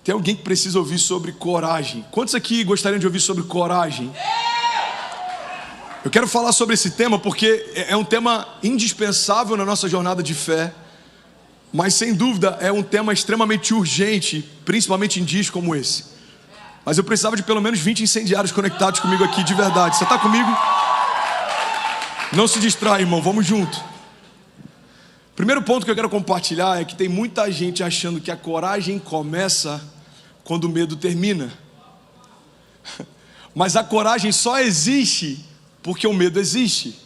Tem alguém que precisa ouvir sobre coragem? Quantos aqui gostariam de ouvir sobre coragem? Eu quero falar sobre esse tema porque é um tema indispensável na nossa jornada de fé, mas sem dúvida é um tema extremamente urgente, principalmente em dias como esse. Mas eu precisava de pelo menos 20 incendiários conectados comigo aqui de verdade. Você está comigo? Não se distrai, irmão, vamos junto. Primeiro ponto que eu quero compartilhar é que tem muita gente achando que a coragem começa quando o medo termina. Mas a coragem só existe porque o medo existe.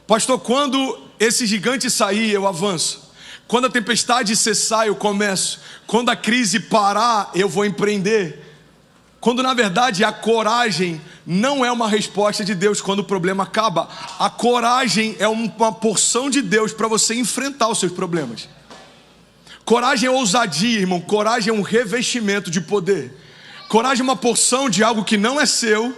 Pastor, quando esse gigante sair, eu avanço. Quando a tempestade cessar, eu começo. Quando a crise parar, eu vou empreender. Quando na verdade a coragem não é uma resposta de Deus quando o problema acaba. A coragem é uma porção de Deus para você enfrentar os seus problemas. Coragem é ousadia, irmão. Coragem é um revestimento de poder. Coragem é uma porção de algo que não é seu,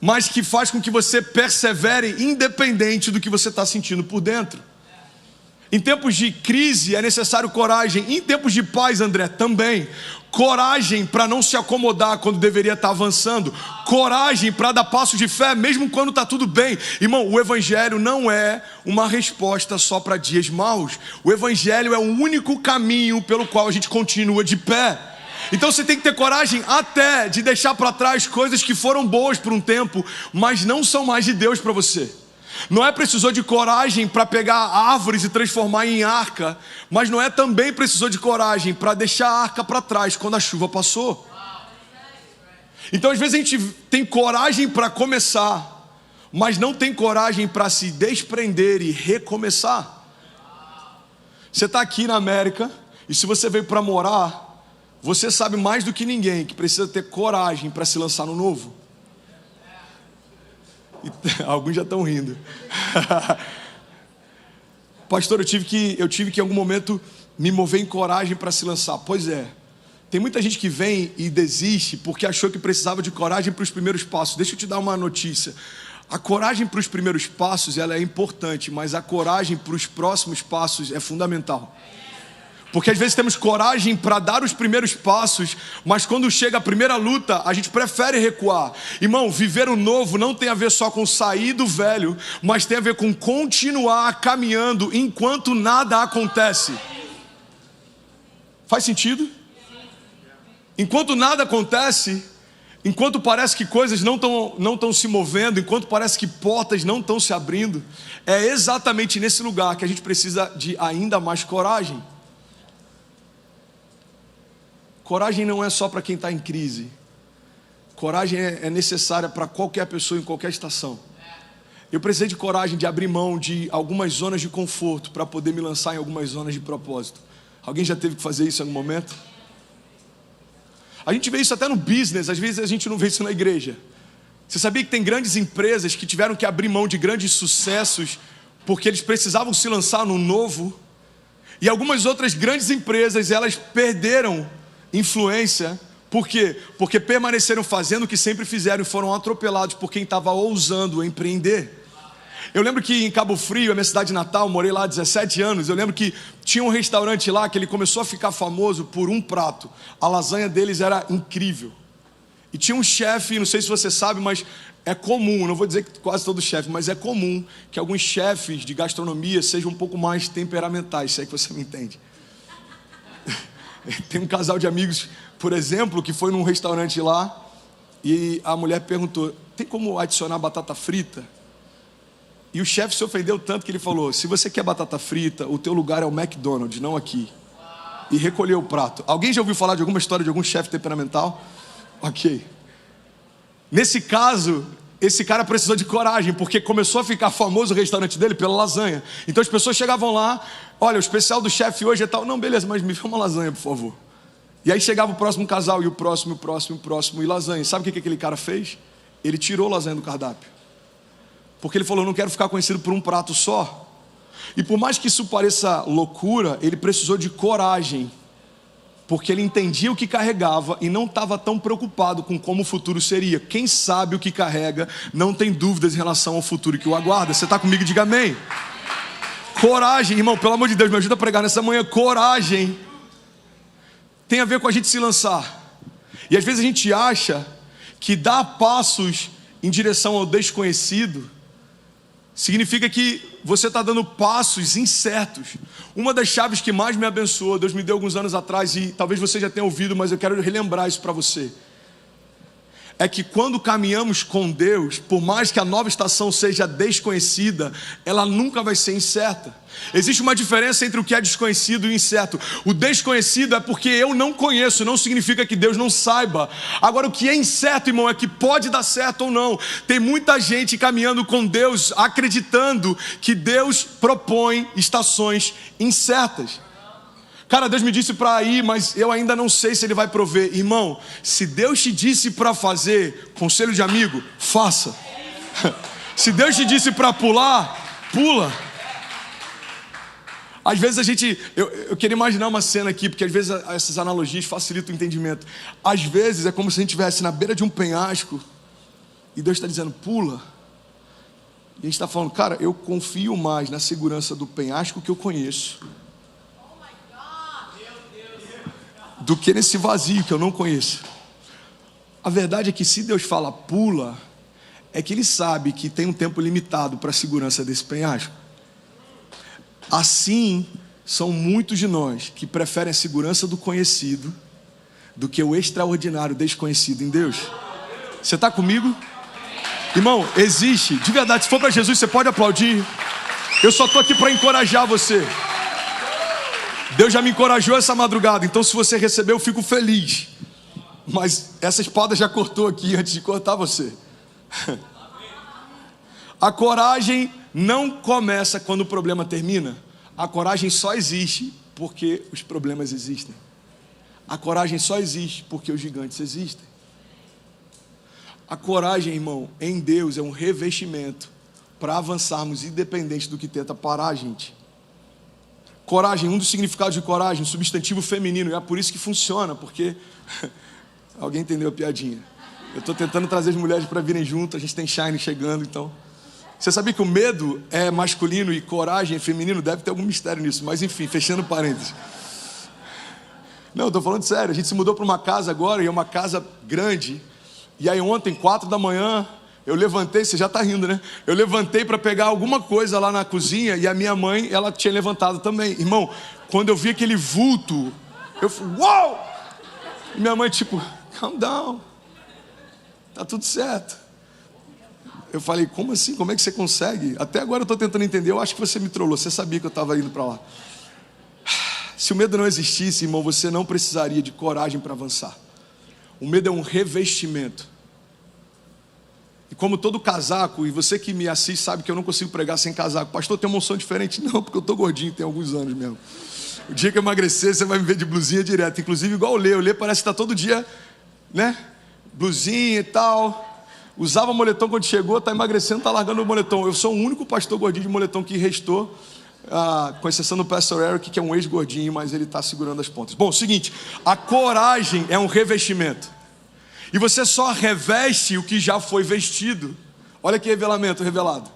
mas que faz com que você persevere independente do que você está sentindo por dentro. Em tempos de crise é necessário coragem. Em tempos de paz, André, também. Coragem para não se acomodar quando deveria estar avançando. Coragem para dar passos de fé mesmo quando está tudo bem. Irmão, o Evangelho não é uma resposta só para dias maus. O Evangelho é o único caminho pelo qual a gente continua de pé. Então você tem que ter coragem até de deixar para trás coisas que foram boas por um tempo, mas não são mais de Deus para você. Noé precisou de coragem para pegar árvores e transformar em arca, mas Noé também precisou de coragem para deixar a arca para trás quando a chuva passou. Então às vezes a gente tem coragem para começar, mas não tem coragem para se desprender e recomeçar. Você está aqui na América e se você veio para morar, você sabe mais do que ninguém que precisa ter coragem para se lançar no novo. Alguns já estão rindo. Pastor, eu tive que em algum momento me mover em coragem para se lançar. Pois é, tem muita gente que vem e desiste porque achou que precisava de coragem para os primeiros passos. Deixa eu te dar uma notícia. A coragem para os primeiros passos ela é importante, mas a coragem para os próximos passos é fundamental. Porque às vezes temos coragem para dar os primeiros passos, mas quando chega a primeira luta, a gente prefere recuar. Irmão, viver o novo não tem a ver só com sair do velho, mas tem a ver com continuar caminhando enquanto nada acontece. Faz sentido? Enquanto nada acontece, enquanto parece que coisas não estão se movendo, enquanto parece que portas não estão se abrindo, é exatamente nesse lugar que a gente precisa de ainda mais coragem. Coragem não é só para quem está em crise. Coragem é necessária para qualquer pessoa em qualquer estação. Eu precisei de coragem de abrir mão de algumas zonas de conforto para poder me lançar em algumas zonas de propósito. Alguém já teve que fazer isso em algum momento? A gente vê isso até no business, às vezes a gente não vê isso na igreja. Você sabia que tem grandes empresas que tiveram que abrir mão de grandes sucessos porque eles precisavam se lançar no novo? E algumas outras grandes empresas, elas perderam influência, por quê? Porque permaneceram fazendo o que sempre fizeram e foram atropelados por quem estava ousando empreender. Eu lembro que em Cabo Frio, a minha cidade natal, morei lá há 17 anos, eu lembro que tinha um restaurante lá que ele começou a ficar famoso por um prato. A lasanha deles era incrível. E tinha um chefe, não sei se você sabe, mas é comum, não vou dizer que quase todo chefe, mas é comum que alguns chefes de gastronomia sejam um pouco mais temperamentais, se é que você me entende. Tem um casal de amigos, por exemplo, que foi num restaurante lá e a mulher perguntou: tem como adicionar batata frita? E o chefe se ofendeu tanto que ele falou: se você quer batata frita, o teu lugar é o McDonald's, não aqui. E recolheu o prato. Alguém já ouviu falar de alguma história de algum chefe temperamental? Ok. Nesse caso, esse cara precisou de coragem, porque começou a ficar famoso o restaurante dele pela lasanha. Então as pessoas chegavam lá: olha, o especial do chefe hoje é tal. Não, beleza, mas me dê uma lasanha, por favor. E aí chegava o próximo casal, e o próximo, e lasanha. Sabe o que aquele cara fez? Ele tirou a lasanha do cardápio. Porque ele falou: não quero ficar conhecido por um prato só. E por mais que isso pareça loucura, ele precisou de coragem, porque ele entendia o que carregava e não estava tão preocupado com como o futuro seria. Quem sabe o que carrega não tem dúvidas em relação ao futuro que o aguarda. Você está comigo? Diga amém. Coragem, irmão, pelo amor de Deus, me ajuda a pregar nessa manhã. Coragem tem a ver com a gente se lançar. E às vezes a gente acha que dar passos em direção ao desconhecido significa que você está dando passos incertos. Uma das chaves que mais me abençoou, Deus me deu alguns anos atrás, e talvez você já tenha ouvido, mas eu quero relembrar isso para você, é que quando caminhamos com Deus, por mais que a nova estação seja desconhecida, ela nunca vai ser incerta. Existe uma diferença entre o que é desconhecido e incerto. O desconhecido é porque eu não conheço, não significa que Deus não saiba. Agora, o que é incerto, irmão, é que pode dar certo ou não. Tem muita gente caminhando com Deus, acreditando que Deus propõe estações incertas. Cara, Deus me disse para ir, mas eu ainda não sei se Ele vai prover. Irmão, se Deus te disse para fazer, conselho de amigo, faça. Se Deus te disse para pular, pula. Às vezes eu queria imaginar uma cena aqui, porque às vezes essas analogias facilitam o entendimento. Às vezes é como se a gente estivesse na beira de um penhasco e Deus está dizendo, pula. E a gente está falando, cara, eu confio mais na segurança do penhasco que eu conheço do que nesse vazio que eu não conheço. A verdade é que se Deus fala pula, é que Ele sabe que tem um tempo limitado para a segurança desse penhasco. Assim, são muitos de nós que preferem a segurança do conhecido do que o extraordinário desconhecido em Deus. Você está comigo? Irmão, existe, de verdade, se for para Jesus, você pode aplaudir. Eu só estou aqui para encorajar você. Deus já me encorajou essa madrugada, então se você recebeu, eu fico feliz. Mas essa espada já cortou aqui antes de cortar você. A coragem não começa quando o problema termina. A coragem só existe porque os problemas existem. A coragem só existe porque os gigantes existem. A coragem, irmão, em Deus é um revestimento para avançarmos independente do que tenta parar a gente. Coragem, um dos significados de coragem, substantivo feminino, e é por isso que funciona, porque alguém entendeu a piadinha. Eu estou tentando trazer as mulheres para virem junto, a gente tem Shine chegando, então. Você sabia que o medo é masculino e coragem é feminino? Deve ter algum mistério nisso, mas enfim, fechando parênteses. Não, estou falando sério, a gente se mudou para uma casa agora, e é uma casa grande, e aí ontem, 4 da manhã, eu levantei, você já está rindo, né? Eu levantei para pegar alguma coisa lá na cozinha e a minha mãe, ela tinha levantado também. Irmão, quando eu vi aquele vulto, eu falei, uau! E minha mãe tipo, calm down, tá tudo certo. Eu falei, como assim? Como é que você consegue? Até agora eu estou tentando entender, eu acho que você me trollou, você sabia que eu estava indo para lá. Se o medo não existisse, irmão, você não precisaria de coragem para avançar. O medo é um revestimento. E como todo casaco, e você que me assiste sabe que eu não consigo pregar sem casaco. Pastor, tem uma unção diferente? Não, porque eu estou gordinho, tem alguns anos mesmo. O dia que eu emagrecer, você vai me ver de blusinha direto. Inclusive igual o Lê parece que está todo dia, né? Blusinha e tal. Usava moletom quando chegou, está emagrecendo, está largando o moletom. Eu sou o único pastor gordinho de moletom que restou, com exceção do pastor Eric, que é um ex-gordinho, mas ele está segurando as pontas. Bom, seguinte, a coragem é um revestimento. E você só reveste o que já foi vestido. Olha que revelamento revelado.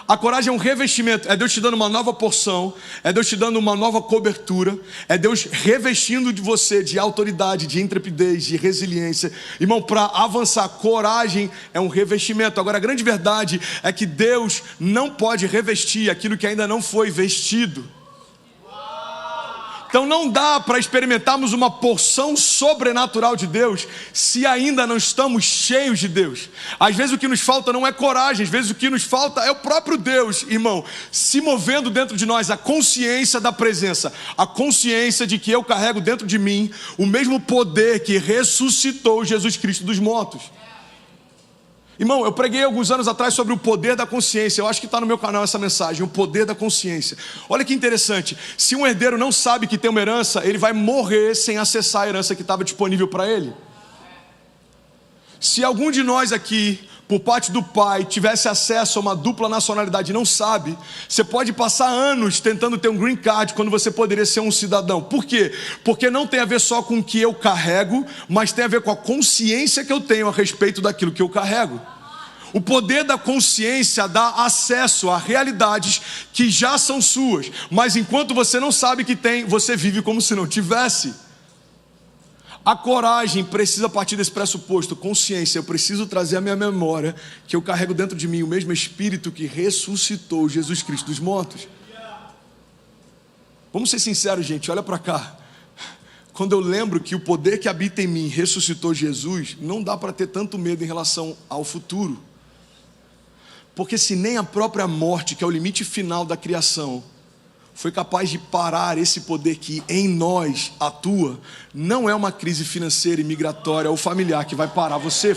A coragem é um revestimento. É Deus te dando uma nova porção. É Deus te dando uma nova cobertura. É Deus revestindo de você de autoridade, de intrepidez, de resiliência. Irmão, para avançar, coragem é um revestimento. Agora, a grande verdade é que Deus não pode revestir aquilo que ainda não foi vestido. Então não dá para experimentarmos uma porção sobrenatural de Deus se ainda não estamos cheios de Deus. Às vezes o que nos falta não é coragem, às vezes o que nos falta é o próprio Deus, irmão, se movendo dentro de nós, a consciência da presença, a consciência de que eu carrego dentro de mim o mesmo poder que ressuscitou Jesus Cristo dos mortos. Irmão, eu preguei alguns anos atrás sobre o poder da consciência. Eu acho que está no meu canal essa mensagem, o poder da consciência. Olha que interessante, se um herdeiro não sabe que tem uma herança, ele vai morrer sem acessar a herança que estava disponível para ele. Se algum de nós aqui, por parte do pai, tivesse acesso a uma dupla nacionalidade e não sabe, você pode passar anos tentando ter um green card quando você poderia ser um cidadão. Por quê? Porque não tem a ver só com o que eu carrego, mas tem a ver com a consciência que eu tenho a respeito daquilo que eu carrego. O poder da consciência dá acesso a realidades que já são suas, mas enquanto você não sabe que tem, você vive como se não tivesse. A coragem precisa partir desse pressuposto, consciência. Eu preciso trazer à minha memória que eu carrego dentro de mim o mesmo Espírito que ressuscitou Jesus Cristo dos mortos. Vamos ser sinceros, gente, olha para cá. Quando eu lembro que o poder que habita em mim ressuscitou Jesus, não dá para ter tanto medo em relação ao futuro. Porque se nem a própria morte, que é o limite final da criação, foi capaz de parar esse poder que em nós atua, não é uma crise financeira e migratória ou familiar que vai parar você.